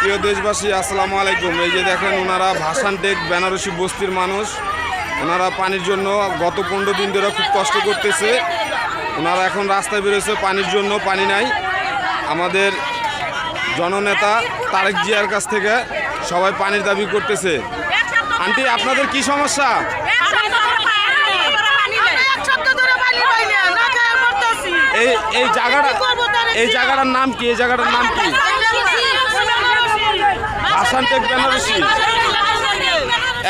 প্রিয় দেশবাসী, আসসালামু আলাইকুম। এই যে দেখেন, ওনারা ভাসানটেক বেনারসি বস্তির মানুষ। ওনারা পানির জন্য গত 15 দিন ধরে খুব কষ্ট করতেছে। ওনারা এখন রাস্তায় বেরোচ্ছে পানির জন্য, পানি নাই। আমাদের জননেতা তারেক জিয়ার কাছ থেকে সবাই পানির দাবি করতেছে। আন্টি, আপনাদের কি সমস্যা? এই জায়গাটার নাম কি? এই জায়গাটার নাম কি? ভাসানটেক বেনারসি।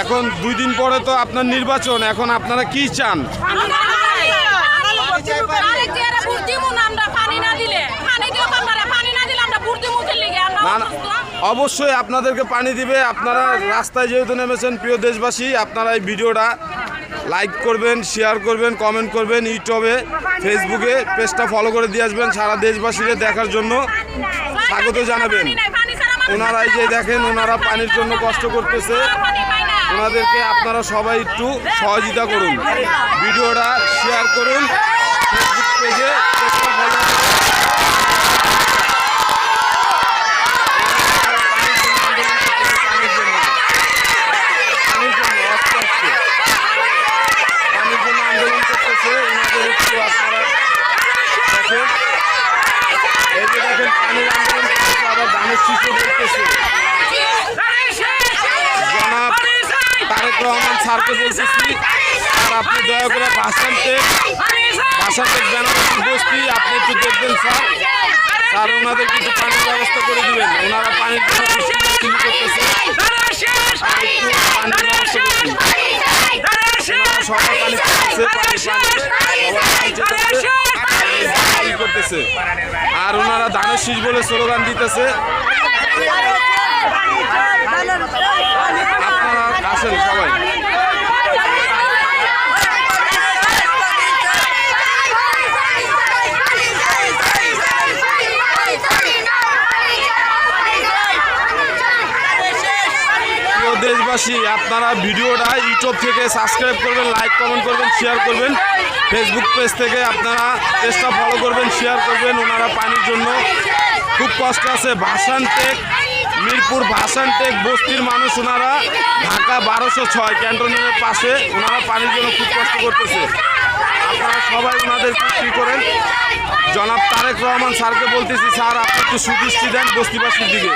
এখন 2 দিন পরে তো আপনার নির্বাচন, এখন আপনারা কি চান? অবশ্যই আপনাদেরকে পানি দিবে। আপনারা রাস্তায় যেহেতু নেমেছেন, প্রিয় দেশবাসী, আপনারা এই ভিডিওটা লাইক করবেন, শেয়ার করবেন, কমেন্ট করবেন, ইউটিউবে ফেসবুকে পেজটা ফলো করে দিয়ে আসবেন। সারা দেশবাসীকে দেখার জন্য স্বাগত জানাবেন। ওনারা এই যে দেখেন, ওনারা পানির জন্য কষ্ট করতেছে। ওনাদেরকে আপনারা সবাই একটু সহযোগিতা করুন, ভিডিওটা শেয়ার করুন, ফেসবুক পেজে পেজটা ফলো করুন। জনাব তারেক রহমান স্যারকে বলতেছি, স্যার আপনি দয়া করে ভাসানটেক বেনারসি বস্তি আপনি একটু দেখবেন স্যার। স্যার ওনাদের কিছু পানির ব্যবস্থা করে দিবেন। ওনারা পানির জন্য করতেছে, সবাই পানি করতেছে। আর ওনারা ধানের শীষ বলে স্লোগান দিতেছে। আপনারা আসেন সবাই। দেশবাসী, আপনারা ভিডিওটা ইউটিউব থেকে সাবস্ক্রাইব করবেন, লাইক কমেন্ট করবেন, শেয়ার করবেন। ফেসবুক পেজ থেকে আপনারা পেজটা ফলো করবেন, শেয়ার করবেন। ওনারা পানির জন্য খুব কষ্ট আছে। ভাসানটেক মিরপুর ভাসানটেক বস্তির মানুষ, ওনারা ঢাকা 1206 ক্যান্টনমেন্টের পাশে, ওনারা পানির জন্য খুব কষ্ট করতেছে। আপনারা সবাই ওনাদের কী করেন। জনাব তারেক রহমান স্যারকে বলতেছি, স্যার আপনি একটু সুদৃষ্টি দেন বস্তিবাসীর দিকে।